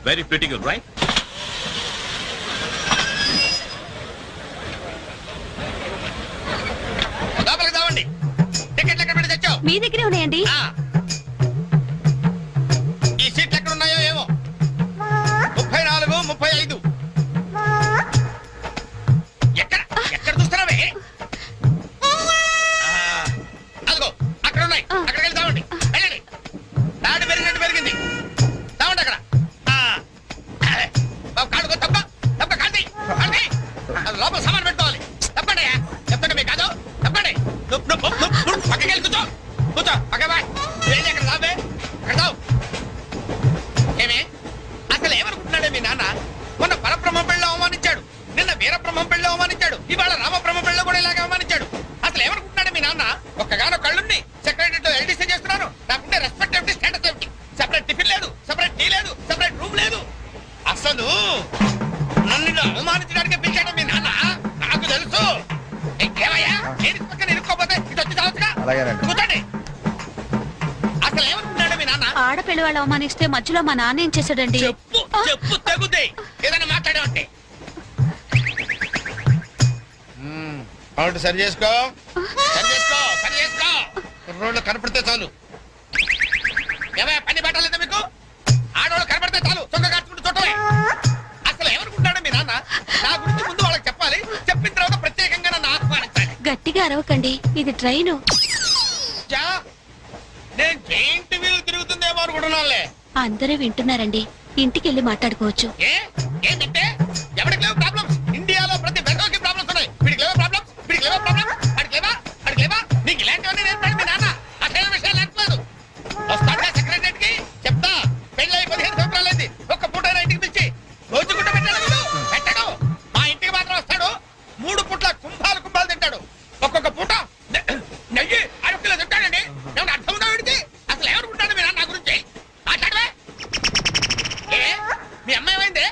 Very pretty girl right? లోపలికి రావండి. టికెట్లు ఎక్కడ పెట్టి తెచ్చావు? మీ దగ్గరే ఉన్నాయండి. ఈ సీట్లు ఎక్కడ ఉన్నాయో ఏమో. 34, 35. ఎక్కడ ఎక్కడ చూస్తున్నావే? అదిగో అక్కడ ఉన్నాయి. అక్కడికి వెళ్ళి తావండి. వెళ్ళండి. తాడు పెరిగినట్టు పెరిగింది. తావండి అక్కడ. బాబు కాడుకో. తప్ప తప్ప కాంతి కాంతి లోపల సామాన్ పెట్టుకోవాలి. తప్పండి. చెప్తాడు మీ కాదు. తప్పండి. పక్కకి వెళ్ళి కూర్చో. కూర్చో పక్క బాయ్. వెళ్ళి అక్కడ తావే. అక్కడ తావు. ఏమే అసలు ఏమనుకుంటున్నాడే మీ నాన్న? మొన్న పరబ్రహ్మ పెళ్ళి అవమానించాడు, నిన్న వీరబ్రహ్మం పెళ్ళి అవమానించాడు, ఇవాళ రామబ్రహ్మ పెళ్ళి కూడా ఇలాగే అవమానించాడు. అసలు ఏమనుకుంటున్నాడే మీ నాన్న? ఒక్కగానో కళ్ళుండి సెక్రటరీలో ఎల్డీసీ చేస్తున్నాను. నాకుంటే రెస్పెక్ట్ ఏమిటి, స్టేటస్ ఏమిటి? సెపరేట్ టిఫిన్ లేదు, సెపరేట్ టీ లేదు, సెపరేట్ రూమ్ లేదు. అసలు నన్ను ఇలా అవమానించడానికి పిలిచాడు మీ నాన్న. నాకు తెలుసు. ఏమయ్యా నేను పక్కన ఇరుక్కోపోతే ఇది వచ్చి చావచ్చుగా. కూర్చోండి. అసలు ఏమనుకుంటున్నాడు మీ నాన్న? ఆడపిల్ల వాళ్ళు అవమానిస్తే మధ్యలో మా నాన్న ఏం చేశాడండి? చెప్పు చెప్పు తగుదే. ఏదైనా మాట్లాడావంటే అవును. సరి చేసుకో, సరి చేసుకో, సరి చేసుకో. రోడ్లు కనపడితే చాలు. ఏమయ్యా పని పట్టాలేదా మీకు? ఆడవాళ్ళు కనపడితే చాలు చొక్క కాచుకుంటూ చూడటమే. అసలు ఏమనుకుంటాడు మీ నాన్న? నా గురించి ముందు వాళ్ళకి చెప్పాలి. చెప్పిన తర్వాత ప్రత్యేకంగా నన్ను ఆహ్వానించాలి. గట్టిగా అరవకండి, ఇది ట్రైను. నేను జైంట్ వీల్ తిరుగుతుందేమో అనుకుంటున్నానులే. అందరూ వింటున్నారండి, ఇంటికి వెళ్ళి మాట్లాడుకోవచ్చు. ఏంటంటే ఎవరికి లేవు ప్రాబ్లమ్స్? ఇండియాలో ప్రతి వెర్రోకి ప్రాబ్లమ్స్ ఉన్నాయి. వీడికి లేవా ప్రాబ్లమ్స్? వీడికి లేవా ప్రాబ్లమ్స్? అడికి లేవా? అడికి లేవా? నీకు ఇలాంటివన్నీ నేర్పాడు మీ నాన్న. అసలు విషయాలు నేర్పలేదు. వస్తాడా సెక్రటరీకి? చెప్తా. పెళ్ళి 15 సంవత్సరాలైంది. ఒక్క పూట ఇంటికి పిలిచి రోజు గుడ్డ పెట్టాడు. పెట్టాడు. మా ఇంటికి మాత్రం వస్తాడు. 3 పూట్ల కుంభాలు కుంభాలు తింటాడు. ఒక్కొక్క పూట నెయ్యి 6 కిలో తింటాడండి. ఏమన్నా అర్థం ఉందా వీడికి? అసలు ఏమనుకుంటాడు మీ నాన్న నా గురించి? మాట్లాడవే. మీ అమ్మాయి ఏమైంది?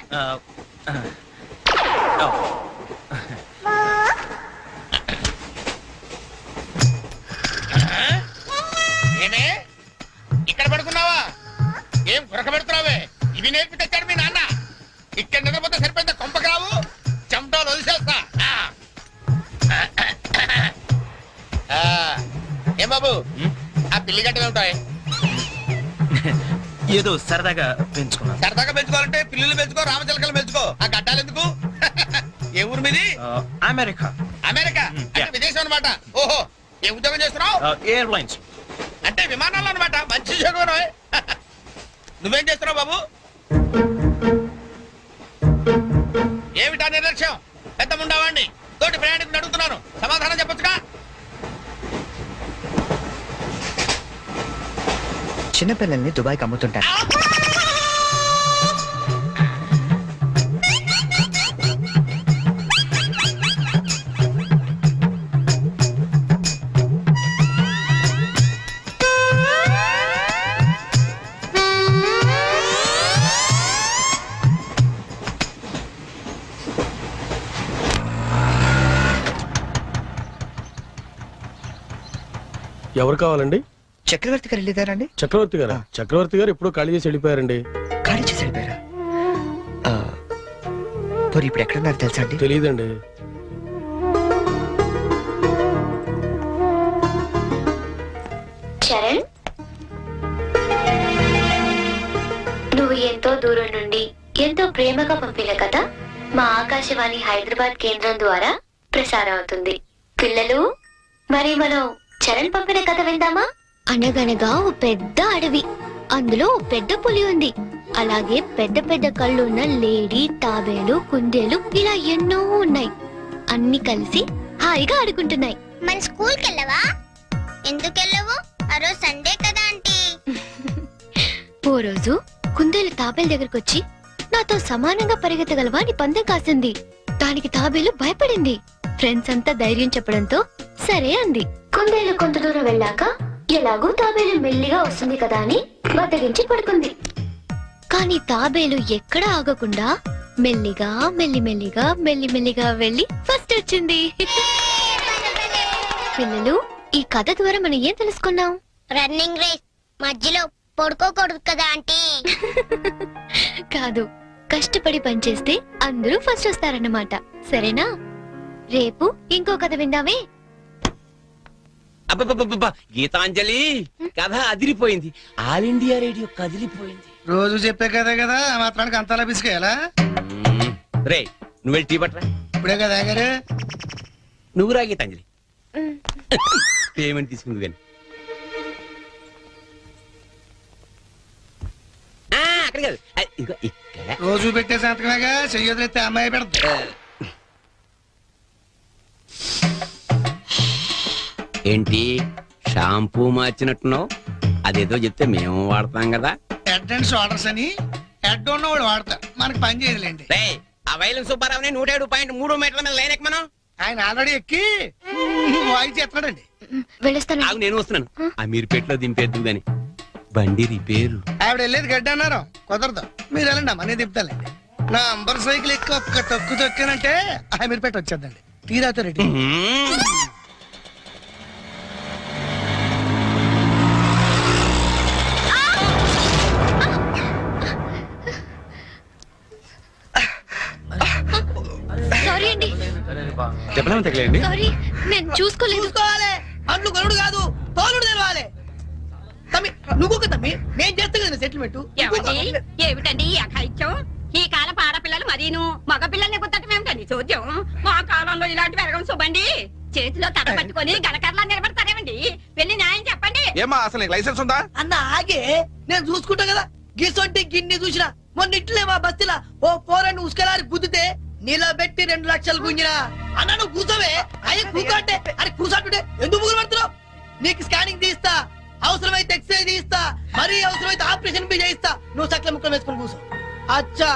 ఏమే ఇక్కడ పడుకున్నావా? ఏం గురక పెడుతున్నావే? ఇవి నేర్పి తెచ్చాడు మీ నాన్న. ఇక్కడ నిద్రపోతే సరిపోయిందా? కొంపకి రావు. చెమటలు వదిలేస్తా. ఏం బాబు ఆ పిల్లి గడ్డలు ఉంటాయి? ఏదో సరదాగా పెంచుకున్నాను. సరదాగా పెంచుకోవాలంటే పిల్లులు పెంచుకో, రామచిలకలు పెంచుకో. ఆ గడ్డాలు ఎందుకు? ఏ ఊరు మీది? అమెరికా. అమెరికా అంటే విదేశం అనమాట. ఓహో, ఏ ఉద్యోగం చేస్తున్నావు? ఎయిర్లైన్స్ అంటే విమానాలు అనమాట. మంచి ఉద్యోగం. నువ్వేం చేస్తున్నావు బాబు? ఏమిటా నిర్లక్ష్యం? పెద్ద ఉండవాడిని తోటి ప్రయాణికుని అడుగుతున్నాను, సమాధానం చెప్పొచ్చుగా. చిన్నపిల్లల్ని దుబాయ్కి అమ్ముతుంటారు. ఎవరు కావాలండి? చక్రవర్తి గారు వెళ్ళిదారండి? చక్రవర్తి గారు? చక్రవర్తి గారు ఎప్పుడో ఖాళీ చేసి వెళ్ళిపోయారండి. ఖాళీ చేసి వెళ్ళిపోయారా? పోనీ ఇప్పుడు ఎక్కడున్నారు తెలుసా అండి? తెలియదండి. చరణ్, నువ్వు ఎంతో దూరం నుండి ఎంతో ప్రేమగా పంపిన కథ మా ఆకాశవాణి హైదరాబాద్ కేంద్రం ద్వారా ప్రసారం అవుతుంది. పిల్లలు, మరి మనం చరణ్ పంపిన కథ విందామా? అనగనగా ఓ పెద్ద అడవి, అందులో ఓ పెద్ద పులి ఉంది. అలాగే పెద్ద పెద్ద కళ్ళు ఉన్న లేడీ, తాబేలు, కుందేలు ఇలా ఎన్నో ఉన్నాయి. అన్ని కలిసి హాయిగా ఆడుకుంటున్నాయి. మన స్కూల్ కి వెళ్ళవా? ఎందుకు వెళ్ళవు? ఆ రోజు సండే కదా ఆంటీ. ఓ రోజు కుందేలు తాబేలు దగ్గరకు వచ్చి నాతో సమానంగా పరిగెత్తగలవా అని పందెం కాసింది. దానికి తాబేలు భయపడింది. ఫ్రెండ్స్ అంతా ధైర్యం చెప్పడంతో సరే అంది. కుందేలు కొంత దూరం వెళ్ళాక ఎలాగూ తాబేలు మెల్లిగా వస్తుంది కదా అని బద్దగించి పడుకుంది. కానీ తాబేలు ఎక్కడ ఆగకుండా మెల్లిగా మెల్లిమెల్లిగా మెల్లిమెల్లిగా వెళ్ళి ఫస్ట్ వచ్చింది. పిల్లలు, ఈ కథ ద్వారా మనం ఏం తెలుసుకున్నాం? రన్నింగ్ రేస్ మధ్యలో పడుకోకూడదు కదా ఆంటీ. కాదు, కష్టపడి పనిచేస్తే అందరూ ఫస్ట్ వస్తారన్నమాట. సరేనా? రేపు ఇంకో కథ విందామే. అబ్బబ్బబ్బబ్బ, గీతాంజలి కథ అదిరిపోయింది. ఆల్ ఇండియా రేడియో కదిలిపోయింది. రోజు చెప్పే కదే కదా, ఆ మాత్రానికి అంతలా పిసికేయాలా? రే నువ్వు వెళ్ళి టీ పట్టరా. ఇప్పుడే కదా గారు. నువ్వు రా గీతాంజలి. పేమెంట్ తీసుకుంది కానీ అక్కడ కాదు, ఇదిగో ఇక్కడ. రోజు పెట్టే సంతకమేగా, చెయ్యొదిలేస్తే అమ్మాయి పెడతా. ఏంటి షాంపూ మార్చినట్టున్నావు? అదేదో చెప్తే మేము వాడతాం కదా. హెడ్ అండ్ షోల్డర్స్ అని హెడ్ ఉన్నవాడు వాడతారు, మనకి పని చేయదులేండి. రే ఆ వైలం సుబ్బారావుని 107.3 మీటర్ల మీద లైన్ ఎక్కమను. ఆయన ఆల్రెడీ ఎక్కి వాయిస్ ఎత్తాడండి. వెళ్ళొస్తాను. ఆగు, నేను వస్తున్నాను. ఆ మీరు పెట్లో దింపేద్దు గాని బండి రిపేరు. ఆవిడ వెళ్ళేది గడ్డ అన్నారు, కుదరదు. మీరు వెళ్ళండి అమ్మా, నేను దింపుతానండి. నా అంబర్ సైకిల్ ఎక్కి ఒక్క తొక్కు తొక్కానంటే ఆ మీరు పెట్టి వచ్చేద్దండి. తీరాతో రెడ్డి. సారీ అండి, చెప్పలేము తగలేండి. సారీ, నేను చూసుకోలేదు. చూసుకోవాలి, అండ్లు గరుడు కాదు, తోలుడు తెలవాలి. తమ్మి నువ్వు తమ్మి, నేను చేస్తా కదా సెటిల్మెంట్. ఏమిటండి ఈ అఘాయిత్యం? ఈ కాలం ఆడపిల్లలు మరీను మగ పిల్లల్ని గుర్తటం ఏమిటండి చూద్దాం. మా కాలంలో ఇలాంటి వెరగం చూపండి. చేతిలో కథ పట్టుకొని గలకర్లా నిలబడతారేమండి? వెళ్ళి న్యాయం చెప్పండి. ఏమా అసలు నీకు లైసెన్స్ ఉందా? అన్న ఆగే, నేను చూసుకుంటా కదా. గిసొంటి గిన్ని చూసినా మొన్న ఇట్లే మా బస్తీలా ఓ పోరని ఉసుకలారి గుద్దితే నిలబెట్టి 2 లక్షలు గుంజినా. అన్న నువ్వు కూర్చోవే. అయ్యి కూర్చోంటే అరే కూర్చోంటుంటే ఎందుకు ముగ్గురు పడుతున్నావు? నీకు స్కానింగ్ తీస్తా, అవసరమైతే ఎక్స్రే తీస్తా, మరీ అవసరమైతే ఆపరేషన్ బి చేయిస్తా. నువ్వు సకల ముక్కలు వేసుకుని కూర్చో. అచ్చా,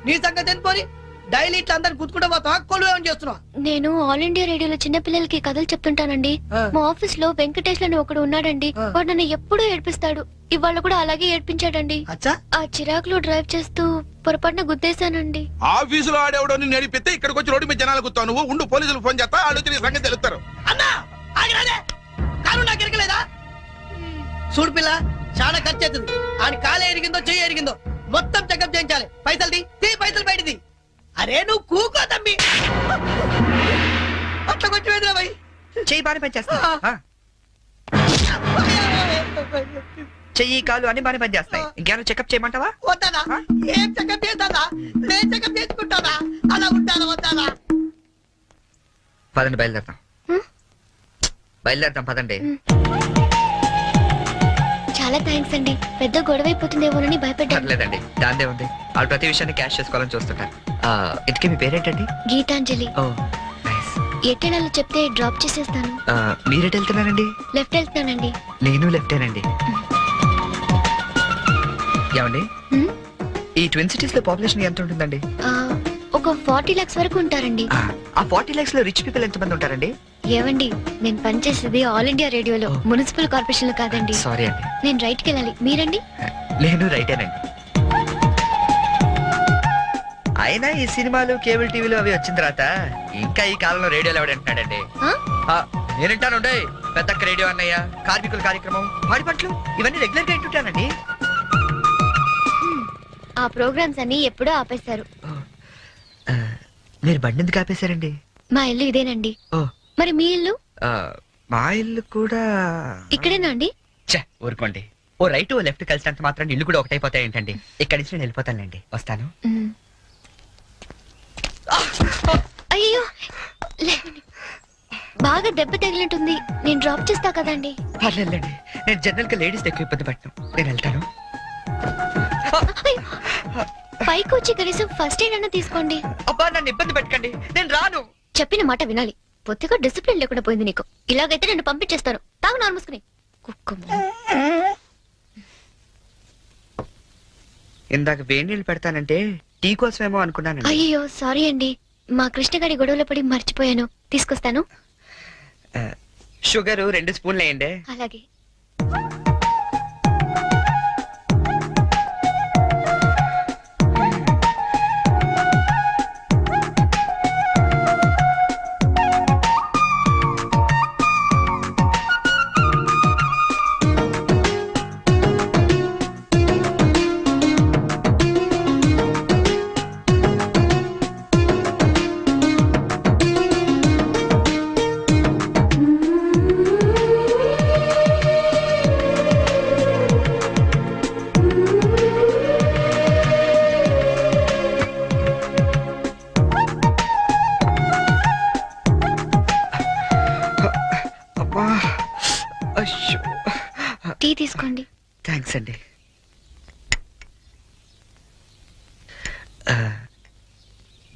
నీ సంగతి ఎంత పోని? డైలీ ఇట్లా అందరు గుర్తుకుంటా పోతావా? కొలు ఏమని చేస్తున్నావా? నేను ఆల్ ఇండియా రేడియోలో చిన్న పిల్లలకి కథలు చెప్తుంటానండి. మా ఆఫీస్ లో వెంకటేష్ అని ఒకడు ఉన్నాడండి. వాడు నన్ను ఎప్పుడూ ఏడ్పిస్తాడు. ఇవాళ కూడా అలాగే ఏడ్పించాడండి. అచ్చా, ఆ చిరాకులో డ్రైవ్ చేస్తూ పొరపాటున గుద్దేశానండి. ఆఫీసులో ఆడేవాడు నిన్ను నడిపితే ఇక్కడికి వచ్చి రోడ్డు మీద జనాలు గుర్తావు. నువ్వు ఉండు, పోలీసులు ఫోన్ చేస్తా, వాళ్ళు నీ సంగతి తెలుస్తారు. అన్నా ఆగిరాదే, కాలు నాకు ఎరగలేదా? చూడు పిల్ల, చాలా ఖర్చు అవుతుంది. ఆయన కాలే ఎరిగిందో చెయ్యి ఎరిగిందో మొత్తం చెకప్ చేయించాలి. పైసలు తీ పైసలు బయటది. అరే నువ్వు కూకో తమ్మి, అట్లా కొట్టి వేదిరా భయ్. చెయ్యి బాగానే పనిచేస్తా. చెయ్యి కాలు అన్ని బాగానే పనిచేస్తాయి. ఇంకేమైనా చెకప్ చేయమంటావా? వద్దానా? ఏం చెకప్ చేస్తానా? నేను చెకప్ చేసుకుంటానా? అలా ఉంటానా వద్దానా? పదండి, బయలుదేరతాం. బయలుదేరతాం పదండి. చాలా థ్యాంక్స్ అండి. పెద్ద గొడవ అయిపోతుందేమోనని భయపడ్డాను. పర్లేదండి, దాందే ఉంది. వాళ్ళు ప్రతి విషయాన్ని క్యాష్ చేసుకోవాలని చూస్తుంటారు. ఇంతకీ మీ పేరేంటండి? గీతాంజలి. ఓ నైస్. ఎట్టెనాలో చెప్తే డ్రాప్ చేసేస్తాను. మీరెట్ వెళ్తున్నారండి? లెఫ్ట్ వెళ్తున్నానండి. నేను లెఫ్టేనండి. ఏమండి, హ్మ్? ఈ ట్విన్ సిటీస్ లో పాపులేషన్ ఎంత ఉంటుందండి? ఒక 40 lakhs వరకు ఉంటారండి. ఆ 40 lakhs లో రిచ్ పీపుల్ ఎంత మంది ఉంటారండి? ఏవండి, నేను పనిచేసేది ఆల్ ఇండియా రేడియోలో, మున్సిపల్ కార్పొరేషన్ లో కాదండి. సారీ అండి. నేను రైట్ కి వెళ్ళాలి. మీరండి? నేను రైటేనండి. అయినా ఈ సినిమాలు కేబుల్ టీవీలు అవి వచ్చిన తర్వాత ఇంకా ఈ కాలంలో రేడియోలు ఎవడంటున్నాడండి? ఆ? నేనంటాను పెద్దక్క రేడియో అన్నయ్య, కార్మికుల కార్యక్రమం, పాడి పంటలు ఇవన్నీ రెగ్యులర్ గా వింటుంటానండి. ఆ ప్రోగ్రామ్స్ అన్ని ఎప్పుడో ఆపేశారు. మీరు బండి ఎందుకు ఆపేశారండి? మా ఇల్లు ఇదేనండి. ఓ, మరి మీ ఇల్లు? మా ఇల్లు కూడా ఇక్కడేనా అండి? ఊరుకోండి. ఓ రైట్ ఓ లెఫ్ట్ కలిసినంత మాత్రం ఇల్లు కూడా ఒకటైపోతాయి ఏంటండి? ఇక్కడి నుంచి నేను వెళ్ళిపోతానండి. వస్తాను. మ్. అయ్యో, లేవండి. బాగా దెబ్బ తగిలినట్టుంది. నేను డ్రాప్ చేస్తా కదండి. పర్లేదండి, నేను జనరల్ గా లేడీస్ ఎక్కువ ఇబ్బంది పట్టను. నేను వెళ్తాను. పైకి వచ్చి కనీసం ఫస్ట్ ఎయిడ్ అన్న తీసుకోండి. అబ్బా, నన్ను ఇబ్బంది పెట్టకండి, నేను రాను. చెప్పిన మాట వినాలి. పొత్తిగా డిసిప్లిన్ లేకుండా పోయింది నీకు. ఇలాగైతే నేను పంపించేస్తాను. తాగు నార్మూసుకుని కుక్క. ఇందాక వేడి నీళ్ళు పెడతానంటే టీ కోసమేమో అనుకున్నానండి. అయ్యో సారీ అండి. మా కృష్ణగాడి గొడవలో పడి మర్చిపోయాను. తీసుకొస్తాను. షుగర్ 2 స్పూన్లు వేయండి. అలాగే. అయ్యో టీ తీసుకోండి. థ్యాంక్స్ అండి. ఆ,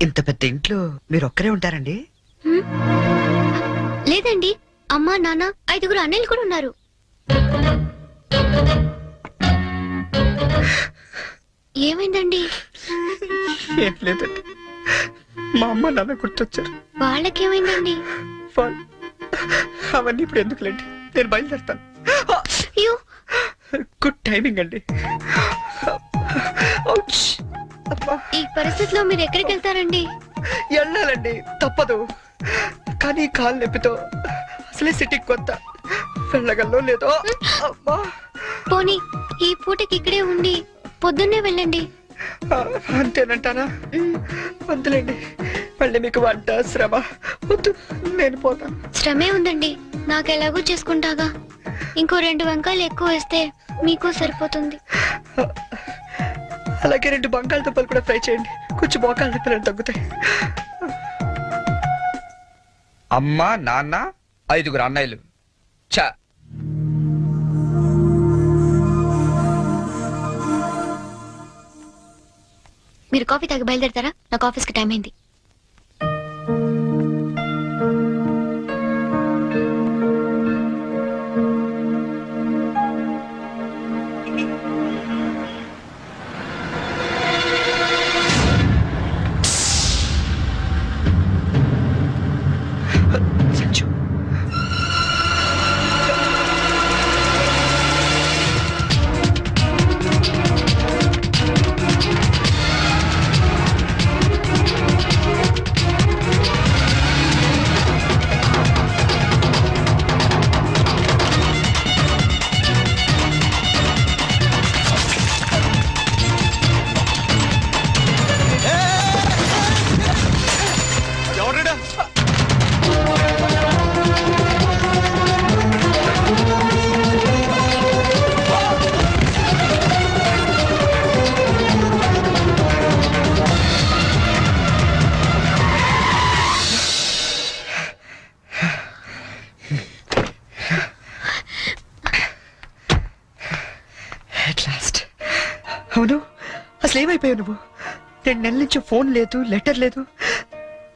ఇంత పెద్ద ఇంట్లో మీరు ఒక్కరే ఉంటారండి? లేదండి, అమ్మా నాన్న 5 అన్నయ్యలు కూడా ఉన్నారు. ఏమైందండి? ఏం లేదండి, మా అమ్మ నాన్న గుర్తొచ్చారు. వాళ్ళకేమైందండి? అవన్నీ ఇప్పుడు ఎందుకులేండి, నేను బయలుదేరుతాను. అయ్యో, గుడ్ టైమింగ్ అండి. ఔచ్! అబ్బా, ఈ పరిస్థితిలో మీరు ఎక్కడికి వెళ్తారండి? వెళ్ళాలండి, తప్పదు. కానీ కాలు నొప్పితో అసలే సిటీకి కొత్త, వెళ్ళగల్లో లేదో. అబ్బా, పోనీ ఈ పూటకి ఇక్కడే ఉండి పొద్దున్నే వెళ్ళండి. అంతేనంటారా? వద్దులేండి, మళ్ళీ మీకు వంట శ్రమ వద్దు, నేను పోతాను. శ్రమే ఉందండి, నాకెలాగో చేసుకుంటాగా. ఇంకో 2 వంకాయలు ఎక్కువ వేస్తే మీకు సరిపోతుంది. అలాగే 2 బంగాళదుంపలు కూడా ఫ్రై చేయండి, కొంచెం మోకాళ్ళ నొప్పులు తగ్గుతాయి. అమ్మ నాన్న 5 అన్నయ్యలు. చా, మీరు కాఫీ తాగి బయలుదేరతారా? నాకు ఆఫీస్కి టైం అయింది. సంచు, ఎవడా? at last. అవును, అసలు ఏమైపోయావు నువ్వు? 2 నెలల నుంచి ఫోన్ లేదు, లెటర్ లేదు.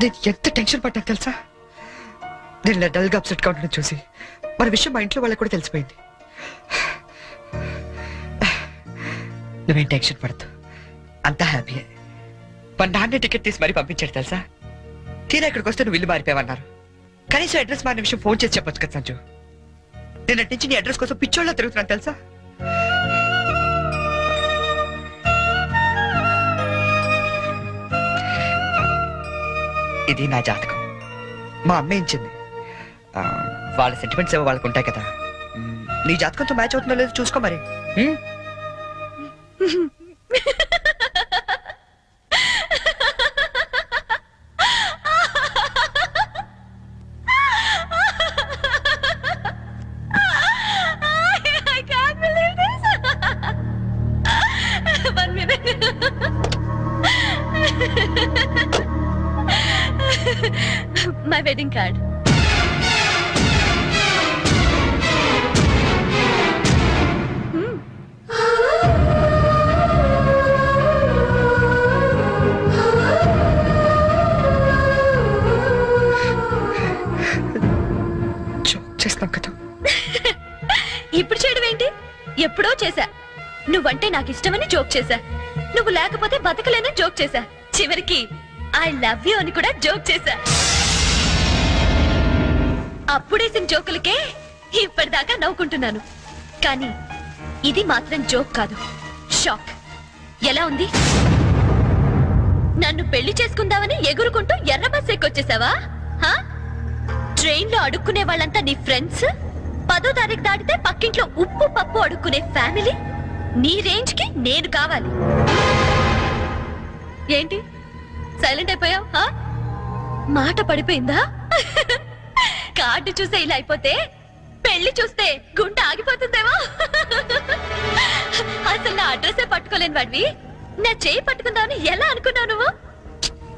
నేను ఎంత టెన్షన్ పడ్డా తెలుసా? నేను ఇలా డల్గా అప్సెట్గా ఉండడం చూసి మన విషయం మా ఇంట్లో వాళ్ళకి కూడా తెలిసిపోయింది. నువ్వేం టెన్షన్ పడద్దు, అంతా హ్యాపీయే. మన నాన్నే టికెట్ తీసి మరీ పంపించాడు తెలుసా? తీరా ఇక్కడికి వస్తే నువ్వు ఇల్లు మారిపోయావన్నారు. కనీసం అడ్రస్ మారిన విషయం ఫోన్ చేసి చెప్పొచ్చు కదా సంజు. నేను అటు నుంచి నీ అడ్రస్ కోసం పిచ్చోళ్ళ తిరుగుతున్నాను తెలుసా? ఇది నా జాతకం, మా అమ్మ ఇచ్చింది. వాళ్ళ సెంటిమెంట్స్ ఏవో వాళ్ళకు ఉంటాయి కదా. నీ జాతకంతో మ్యాచ్ అవుతుందో లేదో చూసుకో మరి. My wedding card. చేస్తాం కదా. ఇప్పుడు చేయడం ఏంటి? ఎప్పుడో చేశా. నువ్వంటే నాకు ఇష్టమని జోక్ చేశా. నువ్వు లేకపోతే బతకలేనని జోక్ చేశా. చివరికి ఐ లవ్ యూ అని కూడా జోక్ చేశా. అప్పుడేసిన జోకులకే ఇప్పటిదాకా నవ్వుకుంటున్నాను. కానీ ఇది మాత్రం జోక్ కాదు, షాక్. ఎలా ఉంది? నన్ను పెళ్లి చేసుకుందామని ఎగురుకుంటూ ఎర్ర బస్ ఎక్కొచ్చేసావా? ట్రైన్ లో అడుక్కునే వాళ్ళంతా నీ ఫ్రెండ్స్, 10వ తారీఖు దాటితే పక్కింట్లో ఉప్పు పప్పు అడుక్కునే ఫ్యామిలీ. నీ రేంజ్ కి నేను కావాలి. ఏంటి సైలెంట్ అయిపోయావు? మాట పడిపోయిందా? కార్డు చూసే ఇలా అయిపోతే పెళ్లి చూస్తే గుండె ఆగిపోతుందేమో. అసలు నా అడ్రస్సే పట్టుకోలేని వాడివి నా చేయి పట్టుకుందామని ఎలా అనుకున్నావు నువ్వు?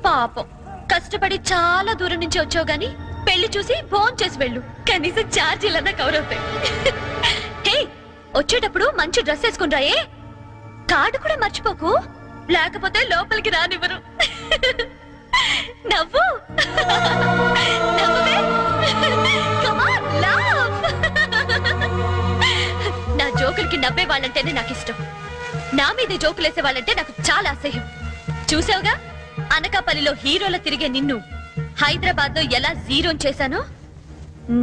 పాపం, కష్టపడి చాలా దూరం నుంచి వచ్చావు గాని పెళ్లి చూసి ఫోన్ చేసి వెళ్ళు, కనీసం ఛార్జీలన్నా కవర్ అవుతాయి. హే, వచ్చేటప్పుడు మంచి డ్రెస్ వేసుకుని రాయే. కార్డు కూడా మర్చిపోకు, లేకపోతే లోపలికి రానివ్వరు. నవ్వు నవ్వువే. Come on, laugh. నా జోకులకి నవ్వే వాళ్ళంటేనే నాకు ఇష్టం. నా మీద జోకులేసే వాళ్ళంటే నాకు చాలా అసహ్యం. చూసావుగా, అనకాపల్లిలో హీరోల తిరిగే నిన్ను హైదరాబాద్ లో ఎలా జీరో చేశానో,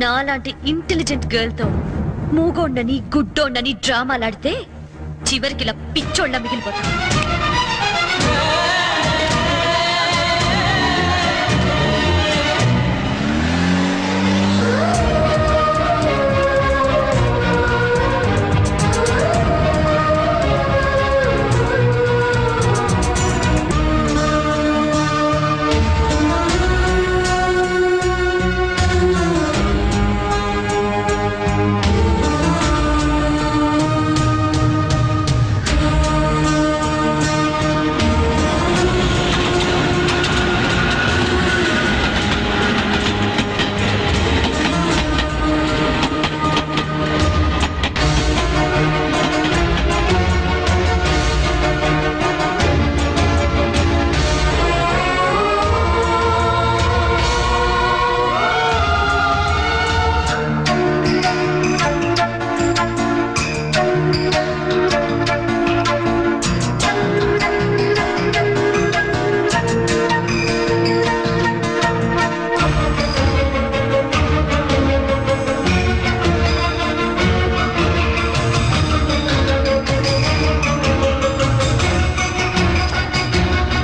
నాలాంటి ఇంటెలిజెంట్ గర్ల్ తో మూగోండని గుడ్డోండని డ్రామాలాడితే చివరికి ఇలా పిచ్చోళ్ళ మిగిలిపోతాను.